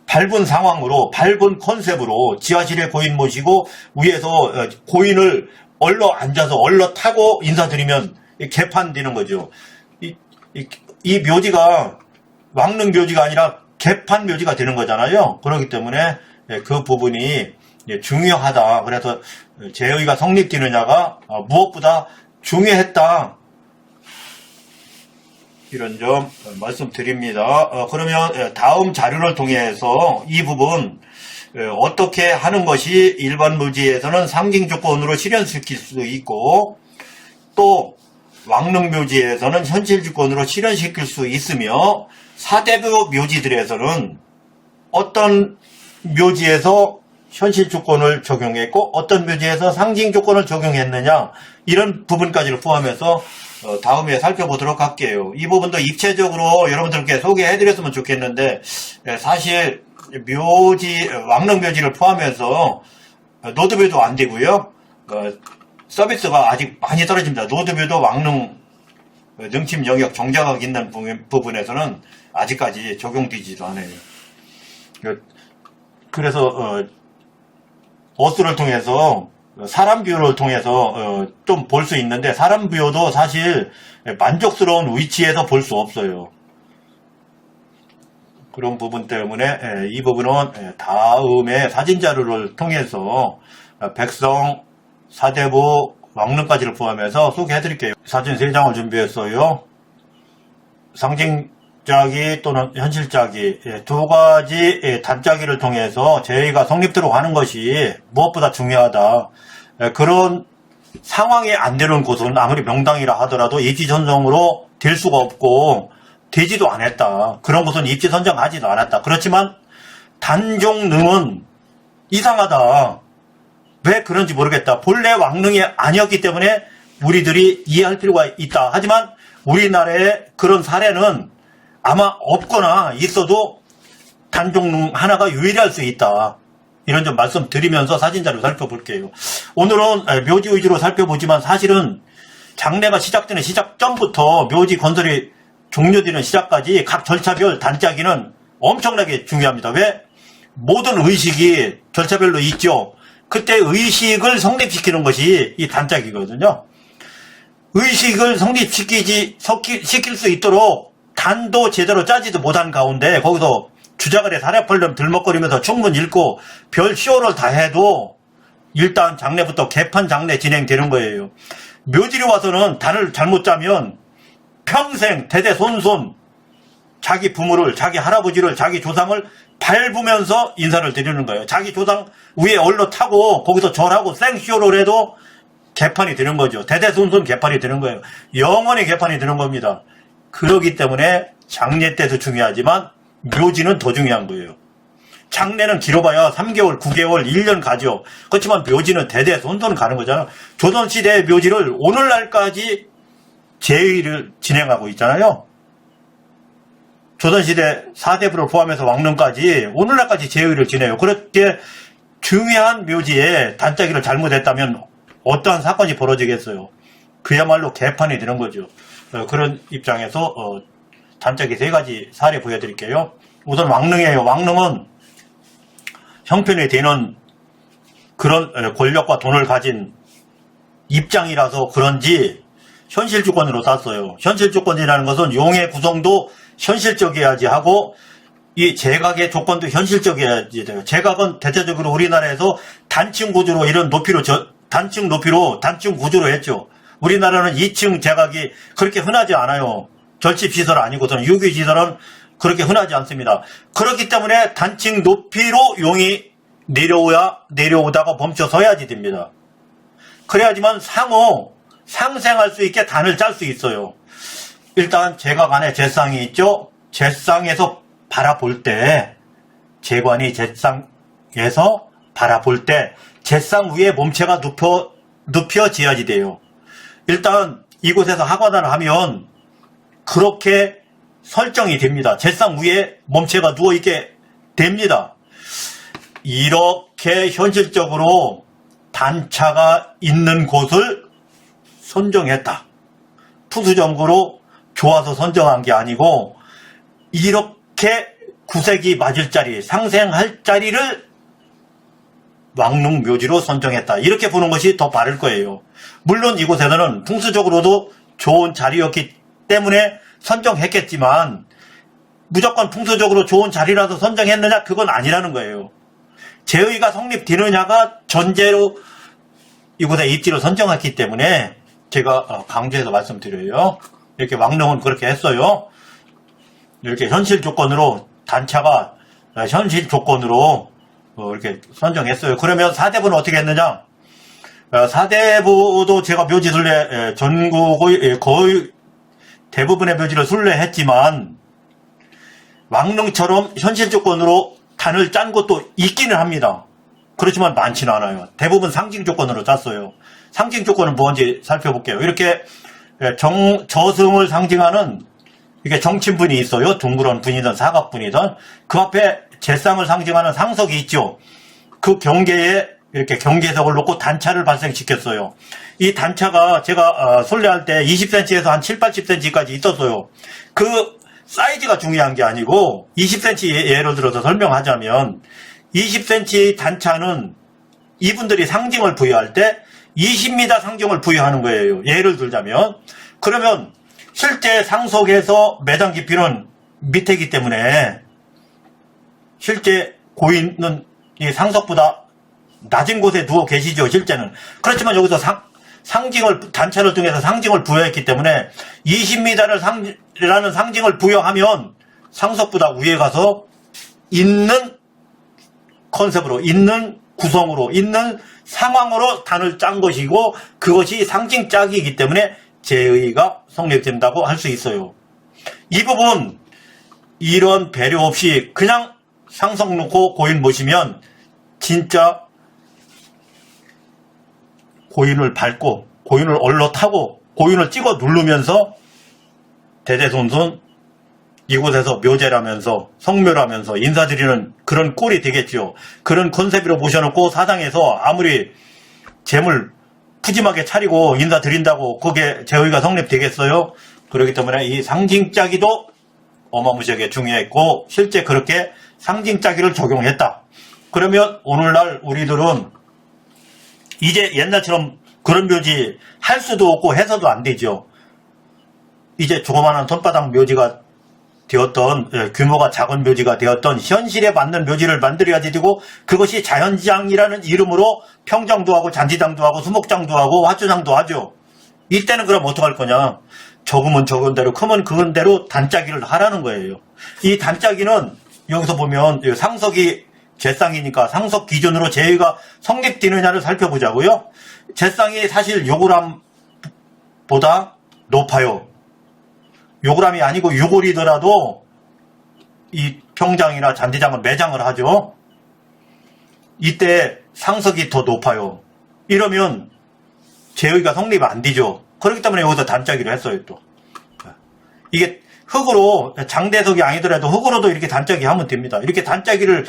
밟은 상황으로, 밟은 컨셉으로 지하실에 고인 모시고 위에서 고인을 얼러 앉아서 얼러 타고 인사드리면 개판되는 거죠. 이 묘지가 왕릉 묘지가 아니라 개판 묘지가 되는 거잖아요. 그렇기 때문에 그 부분이 중요하다. 그래서 제의가 성립되느냐가 무엇보다 중요했다. 이런 점 말씀드립니다. 그러면 다음 자료를 통해서 이 부분 어떻게 하는 것이 일반 묘지에서는 상징 조건으로 실현시킬 수 있고 또 왕릉 묘지에서는 현실 주권으로 실현시킬 수 있으며 사대부 묘지들에서는 어떤 묘지에서 현실 조건을 적용했고 어떤 묘지에서 상징 조건을 적용했느냐, 이런 부분까지를 포함해서 다음에 살펴보도록 할게요. 이 부분도 입체적으로 여러분들께 소개해드렸으면 좋겠는데 사실 왕릉 묘지를 포함해서 노드뷰도 안 되고요. 서비스가 아직 많이 떨어집니다. 노드뷰도 왕릉 능침 영역 정자각 있는 부분에서는 아직까지 적용되지도 않아요. 그래서 어스를 통해서 사람 뷰를 통해서 좀 볼 수 있는데 사람 뷰도 사실 만족스러운 위치에서 볼 수 없어요. 그런 부분 때문에 이 부분은 다음에 사진 자료를 통해서 백성, 사대부, 왕릉까지를 포함해서 소개해 드릴게요. 사진 3장을 준비했어요. 상징짜기 또는 현실짜기 두 가지 단짜기를 통해서 제의가 성립되도록 하는 것이 무엇보다 중요하다. 그런 상황이 안 되는 곳은 아무리 명당이라 하더라도 입지선정으로 될 수가 없고 되지도 않았다. 그런 곳은 입지선정하지도 않았다. 그렇지만 단종릉은 이상하다. 왜 그런지 모르겠다. 본래 왕릉이 아니었기 때문에 우리들이 이해할 필요가 있다. 하지만 우리나라에 그런 사례는 아마 없거나 있어도 단종릉 하나가 유일할 수 있다. 이런 점 말씀드리면서 사진자료 살펴볼게요. 오늘은 묘지 위주로 살펴보지만 사실은 장례가 시작되는 시작 전부터 묘지 건설이 종료되는 시작까지 각 절차별 단짜기는 엄청나게 중요합니다. 왜? 모든 의식이 절차별로 있죠. 그때 의식을 성립시키는 것이 이 단짜기거든요. 의식을 시킬 수 있도록 단도 제대로 짜지도 못한 가운데 거기서 주자간에 사랴펄렴 들먹거리면서 충분 읽고 별 쇼를 다 해도 일단 장례부터 개판 장례 진행되는 거예요. 묘지에 와서는 단을 잘못 짜면 평생 대대손손 자기 부모를, 자기 할아버지를, 자기 조상을 밟으면서 인사를 드리는 거예요. 자기 조상 위에 올라타고 거기서 절하고 생쇼를 해도 개판이 되는 거죠. 대대손손 개판이 되는 거예요. 영원히 개판이 되는 겁니다. 그렇기 때문에 장례 때도 중요하지만 묘지는 더 중요한 거예요. 장례는 길어봐야 3개월, 9개월, 1년 가죠. 그렇지만 묘지는 대대손손 가는 거잖아요. 조선시대의 묘지를 오늘날까지 제의를 진행하고 있잖아요. 조선시대 4대부를 포함해서 왕릉까지 오늘날까지 제의를 지내요. 그렇게 중요한 묘지에 단짜기를 잘못했다면 어떠한 사건이 벌어지겠어요. 그야말로 개판이 되는 거죠. 그런 입장에서 단짜기 3가지 사례 보여드릴게요. 우선 왕릉이에요. 왕릉은 형편이 되는 그런 권력과 돈을 가진 입장이라서 그런지 현실주권으로 땄어요. 현실주권이라는 것은 용의 구성도 현실적이어야지 하고 이 제각의 조건도 현실적이어야지 돼요. 제각은 대체적으로 우리나라에서 단층 구조로 이런 높이로 단층 구조로 했죠. 우리나라는 2층 제각이 그렇게 흔하지 않아요. 절집시설 아니고서는 유기시설은 그렇게 흔하지 않습니다. 그렇기 때문에 단층 높이로 용이 내려오다가 멈춰 서야지 됩니다. 그래야지만 상호 상생할 수 있게 단을 짤 수 있어요. 일단 제각 안에 제상이 있죠. 제상에서 바라볼 때 제관이 제상에서 바라볼 때 제상 위에 몸체가 눕혀져야지 돼요. 일단 이곳에서 하관을 하면 그렇게 설정이 됩니다. 제상 위에 몸체가 누워있게 됩니다. 이렇게 현실적으로 단차가 있는 곳을 선정했다. 푸수적으로 좋아서 선정한 게 아니고 이렇게 구색이 맞을 자리, 상생할 자리를 왕릉 묘지로 선정했다. 이렇게 보는 것이 더 바를 거예요. 물론 이곳에서는 풍수적으로도 좋은 자리였기 때문에 선정했겠지만 무조건 풍수적으로 좋은 자리라서 선정했느냐? 그건 아니라는 거예요. 제의가 성립되느냐가 전제로 이곳에 입지를 선정했기 때문에 제가 강조해서 말씀드려요. 이렇게 왕릉은 그렇게 했어요. 이렇게 현실 조건으로 단차가 현실 조건으로 이렇게 선정했어요. 그러면 사대부는 어떻게 했느냐? 사대부도 제가 묘지 순례 전국의 거의 대부분의 묘지를 순례했지만 왕릉처럼 현실 조건으로 단을 짠 곳도 있기는 합니다. 그렇지만 많지는 않아요. 대부분 상징 조건으로 짰어요. 상징 조건은 뭔지 살펴볼게요. 이렇게 저승을 상징하는 이게 정친분이 있어요. 둥그런 분이든 사각분이든 그 앞에 제상을 상징하는 상석이 있죠. 그 경계에 이렇게 경계석을 놓고 단차를 발생시켰어요. 이 단차가 제가 순례할 때 20cm에서 한 7, 80cm까지 있었어요. 그 사이즈가 중요한 게 아니고 20cm 예를 들어서 설명하자면 20cm 단차는 이분들이 상징을 부여할 때 20m 상징을 부여하는 거예요. 예를 들자면 그러면 실제 상속에서 매장 깊이는 밑에기 때문에 실제 고인은 이 상속보다 낮은 곳에 누워 계시죠. 실제는. 그렇지만 여기서 단차를 통해서 상징을 부여했기 때문에 20m라는 상징을 부여하면 상속보다 위에 가서 있는 컨셉으로, 있는 구성으로, 있는 상황으로 단을 짠 것이고 그것이 상징 짝이기 때문에 제의가 성립된다고 할 수 있어요. 이 부분 이런 배려 없이 그냥 상속 놓고 고인 모시면 진짜 고인을 밟고 고인을 얼러타고 고인을 찍어 누르면서 대대손손 이곳에서 묘제라면서 성묘라면서 인사드리는 그런 꼴이 되겠죠. 그런 컨셉으로 모셔놓고 사당에서 아무리 재물 푸짐하게 차리고 인사드린다고 그게 제의가 성립되겠어요? 그렇기 때문에 이 상징짜기도 어마무시하게 중요했고 실제 그렇게 상징짜기를 적용했다. 그러면 오늘날 우리들은 이제 옛날처럼 그런 묘지 할 수도 없고 해서도 안 되죠. 이제 조그마한 손바닥 묘지가 되었던, 규모가 작은 묘지가 되었던 현실에 맞는 묘지를 만들어야지 되고, 그것이 자연장이라는 이름으로 평장도 하고 잔디장도 하고 수목장도 하고 화초장도 하죠. 이때는 그럼 어떡할 거냐? 적으면 적은 대로 크면 그은 대로 단짜기를 하라는 거예요. 이 단짜기는 여기서 보면 상석이 제쌍이니까 상석 기준으로 제의가 성립되느냐를 살펴보자고요. 제쌍이 사실 요구람보다 높아요. 요구람이 아니고 유골이더라도 이 평장이나 잔디장은 매장을 하죠. 이때 상석이 더 높아요. 이러면 제의가 성립이 안 되죠. 그렇기 때문에 여기서 단짜기로 했어요. 또 이게 흙으로 장대석이 아니더라도 흙으로도 이렇게 단짜기 하면 됩니다. 이렇게 단짜기를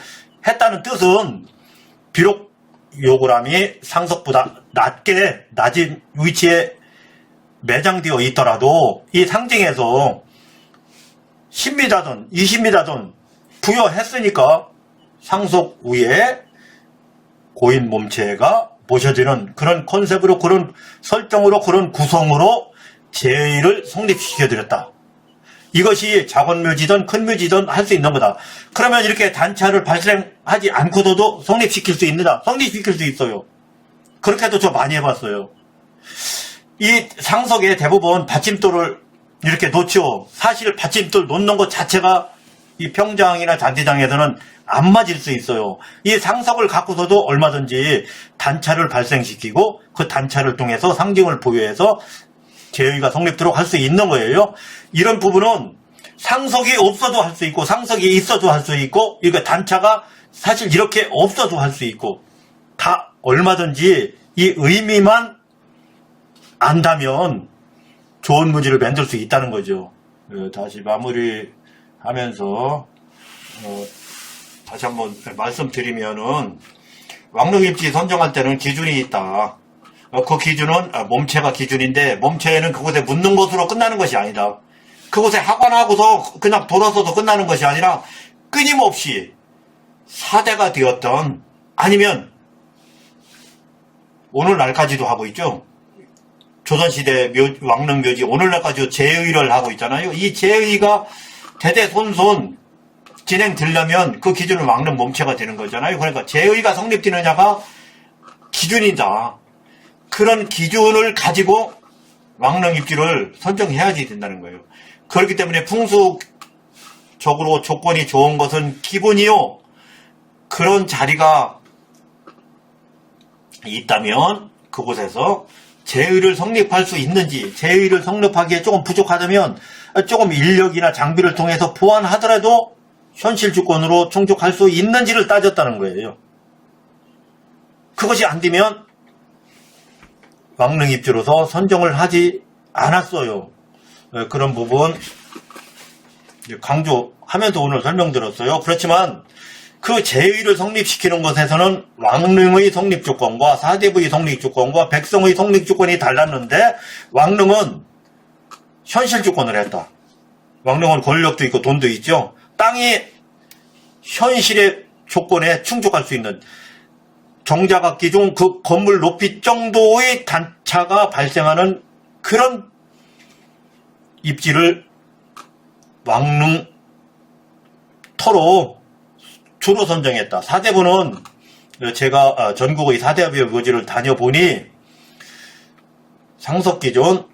했다는 뜻은 비록 요구람이 상석보다 낮은 위치에 매장되어 있더라도 이 상징에서 10m든 20m든 부여했으니까 상석 위에 고인 몸체가 모셔지는 그런 컨셉으로, 그런 설정으로, 그런 구성으로 제의를 성립시켜드렸다. 이것이 작은 묘지든 큰 묘지든 할 수 있는 거다. 그러면 이렇게 단차를 발생하지 않고도 성립시킬 수 있느냐? 성립시킬 수 있어요. 그렇게도 저 많이 해봤어요. 이 상석에 대부분 받침돌을 이렇게 놓죠. 사실 받침돌 놓는 것 자체가 이 평장이나 잔디장에서는 안 맞을 수 있어요. 이 상석을 갖고서도 얼마든지 단차를 발생시키고 그 단차를 통해서 상징을 부여해서 제의가 성립도록 할 수 있는 거예요. 이런 부분은 상석이 없어도 할 수 있고 상석이 있어도 할 수 있고, 이거 단차가 사실 이렇게 없어도 할 수 있고, 다 얼마든지 이 의미만 안다면 좋은 묘지를 만들 수 있다는 거죠. 다시 마무리하면서 다시 한번 말씀드리면은 왕릉입지 선정할 때는 기준이 있다. 그 기준은 몸체가 기준인데, 몸체는 그곳에 묻는 것으로 끝나는 것이 아니다. 그곳에 하관하고서 그냥 돌아서도 끝나는 것이 아니라 끊임없이 사대가 되었던, 아니면 오늘날까지도 하고 있죠. 조선시대 왕릉묘지 오늘날까지도 제의를 하고 있잖아요. 이 제의가 대대손손 진행되려면 그 기준은 왕릉 몸체가 되는 거잖아요. 그러니까 제의가 성립되느냐가 기준이다. 그런 기준을 가지고 왕릉 입지를 선정해야지 된다는 거예요. 그렇기 때문에 풍수적으로 조건이 좋은 것은 기본이요. 그런 자리가 있다면 그곳에서 제의를 성립할 수 있는지, 제의를 성립하기에 조금 부족하다면 조금 인력이나 장비를 통해서 보완하더라도 현실 주권으로 충족할 수 있는지를 따졌다는 거예요. 그것이 안 되면 왕릉 입지로서 선정을 하지 않았어요. 그런 부분 강조하면서 오늘 설명드렸어요. 그렇지만 그 제의를 성립시키는 것에서는 왕릉의 성립조건과 사대부의 성립조건과 백성의 성립조건이 달랐는데, 왕릉은 현실조건을 했다. 왕릉은 권력도 있고 돈도 있죠. 땅이 현실의 조건에 충족할 수 있는 정자각 기준 그 건물 높이 정도의 단차가 발생하는 그런 입지를 왕릉 터로 주로 선정했다. 사대부는 제가 전국의 사대부의 묘지를 다녀보니 상석 기준,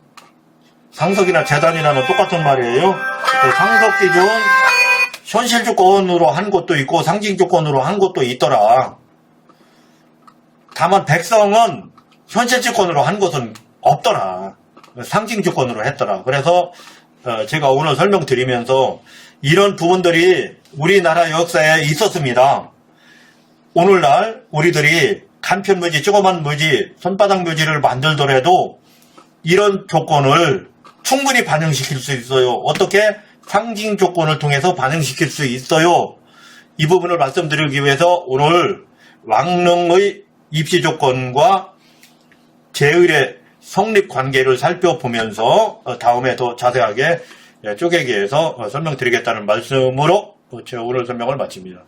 상석이나 재단이라는 똑같은 말이에요. 상석 기준 현실 조건으로 한 곳도 있고 상징 조건으로 한 곳도 있더라. 다만 백성은 현실 조건으로 한 곳은 없더라. 상징 조건으로 했더라. 그래서 제가 오늘 설명드리면서 이런 부분들이 우리나라 역사에 있었습니다. 오늘날 우리들이 간편 묘지, 조그만 묘지, 손바닥 묘지를 만들더라도 이런 조건을 충분히 반영시킬 수 있어요. 어떻게? 상징 조건을 통해서 반영시킬 수 있어요. 이 부분을 말씀드리기 위해서 오늘 왕릉의 입시 조건과 제의의 성립 관계를 살펴보면서 다음에 더 자세하게 쪼개기 위해서 설명드리겠다는 말씀으로 제 오늘 설명을 마칩니다.